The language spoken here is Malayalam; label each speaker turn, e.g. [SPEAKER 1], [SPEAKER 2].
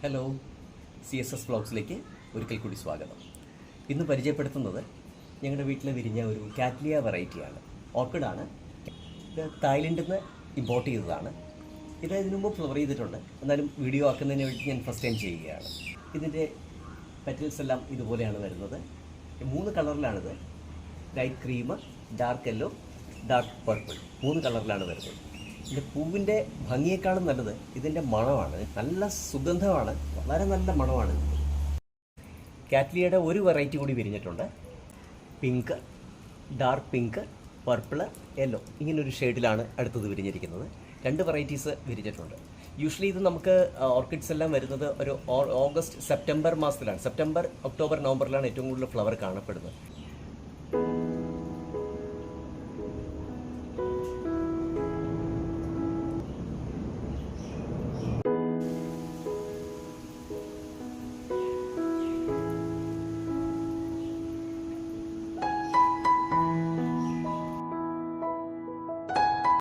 [SPEAKER 1] ഹലോ, CSS വ്ളോഗ്സിലേക്ക് ഒരിക്കൽ കൂടി സ്വാഗതം. ഇന്ന് പരിചയപ്പെടുത്തുന്നത് ഞങ്ങളുടെ വീട്ടിൽ വിരിഞ്ഞ ഒരു കാറ്റ്ലിയ വെറൈറ്റിയാണ്. ഓർക്കിഡാണ്. ഇത് തായ്ലൻഡിൽ നിന്ന് ഇമ്പോർട്ട് ചെയ്തതാണ്. ഇത് ഇതിനു മുമ്പ് ഫ്ലവർ ചെയ്തിട്ടുണ്ട്, എന്നാലും വീഡിയോ ആക്കുന്നതിന് വേണ്ടി ഞാൻ ഫസ്റ്റ് ടൈം ചെയ്യുകയാണ്. ഇതിൻ്റെ പെറ്റൽസ് എല്ലാം ഇതുപോലെയാണ് വരുന്നത്. 3 കളറിലാണിത്. Light cream, dark yellow, dark purple. 3 കളറിലാണ് വരുന്നത്. ഇതിൻ്റെ പൂവിൻ്റെ ഭംഗിയേക്കാളും നല്ലത് ഇതിൻ്റെ മണമാണ്. നല്ല സുഗന്ധമാണ്, വളരെ നല്ല മണമാണ്. കാറ്റ്ലിയയുടെ ഒരു വെറൈറ്റി കൂടി വിരിഞ്ഞിട്ടുണ്ട്. Pink, dark pink, purple, yellow, ഇങ്ങനൊരു ഷെയ്ഡിലാണ് അടുത്തത് വിരിഞ്ഞിരിക്കുന്നത്. 2 വെറൈറ്റീസ് വിരിഞ്ഞിട്ടുണ്ട്. യൂഷ്വലി ഇത് നമുക്ക് ഓർക്കിഡ്സ് എല്ലാം വരുന്നത് ഒരു ഓഗസ്റ്റ് സെപ്റ്റംബർ മാസത്തിലാണ്. സെപ്റ്റംബർ, ഒക്ടോബർ, നവംബറിലാണ് ഏറ്റവും കൂടുതൽ ഫ്ലവർ കാണപ്പെടുന്നത്.